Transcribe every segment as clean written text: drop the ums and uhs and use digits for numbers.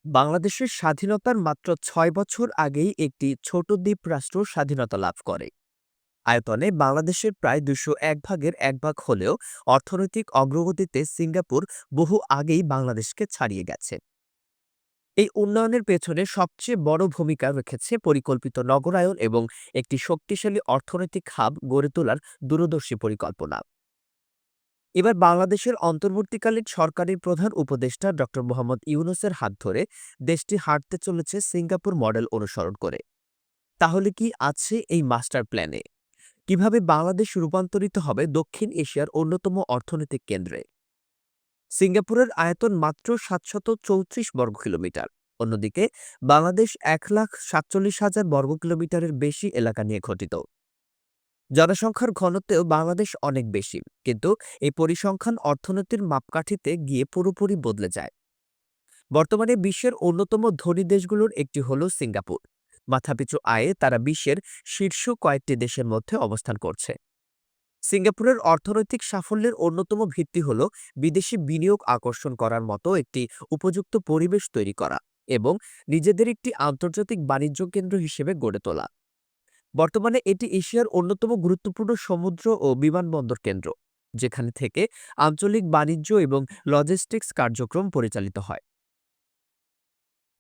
বাংলাদেশের স্বাধীনতার মাত্র ৬ বছর আগেই একটি ছোট দ্বীপ রাষ্ট্র স্বাধীনতা লাভ করে। আয়তনে বাংলাদেশের প্রায় ২০১ ভাগের ১ ভাগ হলেও অর্থনৈতিক অগ্রগতিতে সিঙ্গাপুর বহু আগেই বাংলাদেশকে ছাড়িয়ে গেছে। এই উন্নয়নের পেছনে সবচেয়ে বড় ভূমিকা রেখেছে পরিকল্পিত নগরায়ন এবং একটি শক্তিশালী অর্থনৈতিক হাব গড়ে তোলার দূরদর্শী পরিকল্পনা। এবার বাংলাদেশের অন্তর্বর্তীকালীন সরকারের প্রধান উপদেষ্টা ডক্টর মোহাম্মদ ইউনূসের হাত ধরে দেশটি হাঁটতে চলেছে সিঙ্গাপুর মডেল অনুসরণ করে। তাহলে কি আছে এই মাস্টার প্ল্যানে? কিভাবে বাংলাদেশ রূপান্তরিত হবে দক্ষিণ এশিয়ার অন্যতম অর্থনৈতিক কেন্দ্রে? সিঙ্গাপুরের আয়তন মাত্র ৭৩৪ বর্গ কিলোমিটার। অন্যদিকে বাংলাদেশ ১,৪৭,০০০ বর্গ কিলোমিটারের বেশি এলাকা নিয়ে গঠিত। জনসংখ্যার ঘনত্বেও বাংলাদেশ অনেক বেশি, কিন্তু এই পরিসংখ্যান অর্থনীতির মাপকাঠিতে গিয়ে পুরোপুরি বদলে যায়। বর্তমানে বিশ্বের অন্যতম ধনী দেশগুলোর একটি হল সিঙ্গাপুর। মাথাপিছু আয়ে তারা বিশ্বের শীর্ষ কয়েকটি দেশের মধ্যে অবস্থান করছে। সিঙ্গাপুরের অর্থনৈতিক সাফল্যের অন্যতম ভিত্তি হল বিদেশি বিনিয়োগ আকর্ষণ করার মতো একটি উপযুক্ত পরিবেশ তৈরি করা এবং নিজেদের একটি আন্তর্জাতিক বাণিজ্য কেন্দ্র হিসেবে গড়ে তোলা। বর্তমানে এটি এশিয়ার অন্যতম গুরুত্বপূর্ণ সমুদ্র ও বিমানবন্দর কেন্দ্র, যেখানে থেকে আঞ্চলিক বাণিজ্য এবং লজিস্টিক্স কার্যক্রম পরিচালিত হয়।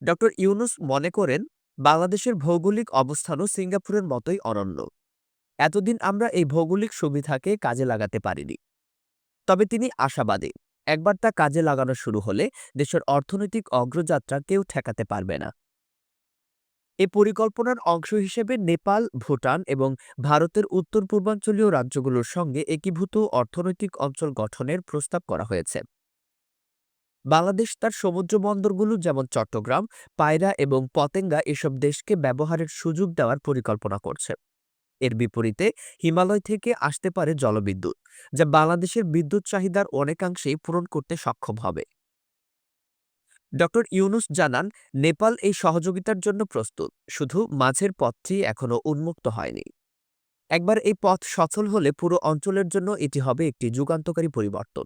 ডক্টর ইউনূস মনে করেন, বাংলাদেশের ভৌগোলিক অবস্থানও সিঙ্গাপুরের মতোই অনন্য। এতদিন আমরা এই ভৌগোলিক সুবিধাকে কাজে লাগাতে পারিনি। তবে তিনি আশাবাদী, একবার তা কাজে লাগানো শুরু হলে দেশের অর্থনৈতিক অগ্রযাত্রা কেউ ঠেকাতে পারবে না। এ পরিকল্পনার অংশ হিসেবে নেপাল, ভুটান এবং ভারতের উত্তর পূর্বাঞ্চলীয় রাজ্যগুলোর সঙ্গে একীভূত অর্থনৈতিক অঞ্চল গঠনের প্রস্তাব করা হয়েছে। বাংলাদেশ তার সমুদ্র বন্দরগুলো যেমন চট্টগ্রাম, পায়রা এবং পতেঙ্গা এসব দেশকে ব্যবহারের সুযোগ দেওয়ার পরিকল্পনা করছে। এর বিপরীতে হিমালয় থেকে আসতে পারে জলবিদ্যুৎ, যা বাংলাদেশের বিদ্যুৎ চাহিদার অনেকাংশেই পূরণ করতে সক্ষম হবে। ডক্টর ইউনূস জানান, নেপাল এই সহযোগিতার জন্য প্রস্তুত, শুধু মাঝের পথটি এখনো উন্মুক্ত হয়নি। একবার এই পথ সচল হলে পুরো অঞ্চলের জন্য এটি হবে একটি যুগান্তকারী পরিবর্তন।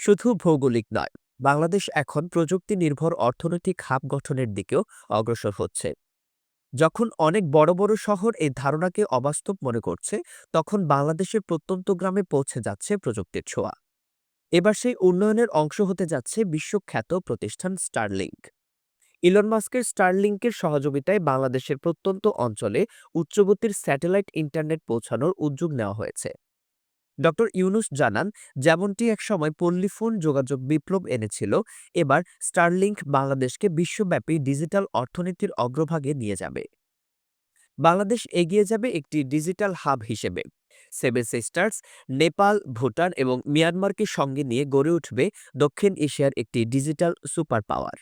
শুধু ভৌগোলিক নয়, বাংলাদেশ এখন প্রযুক্তি নির্ভর অর্থনৈতিক হাব গঠনের দিকেও অগ্রসর হচ্ছে। যখন অনেক বড় বড় শহর এই ধারণাকে অবাস্তব মনে করছে, তখন বাংলাদেশের প্রত্যন্ত গ্রামে পৌঁছে যাচ্ছে প্রযুক্তির ছোঁয়া। এবার সেই উন্নয়নের অংশ হতে যাচ্ছে বিশ্বখ্যাত প্রতিষ্ঠান স্টারলিংক। ইলন মাস্কের স্টারলিংকের সহযোগিতায় বাংলাদেশের প্রত্যন্ত অঞ্চলে উচ্চগতির স্যাটেলাইট ইন্টারনেট পৌঁছানোর উদ্যোগ নেওয়া হয়েছে। ডক্টর ইউনূস জানান, যেমনটি একসময় পল্লীফোন যোগাযোগ বিপ্লব এনেছিল, এবার স্টারলিংক বাংলাদেশকে বিশ্বব্যাপী ডিজিটাল অর্থনীতির অগ্রভাগে নিয়ে যাবে। বাংলাদেশ এগিয়ে যাবে একটি ডিজিটাল হাব হিসেবে। সেভেন সিস্টার্স, নেপাল, ভুটান এবং মিয়ানমারকে সঙ্গে নিয়ে গড়ে উঠবে দক্ষিণ এশিয়ার একটি ডিজিটাল সুপার পাওয়ার।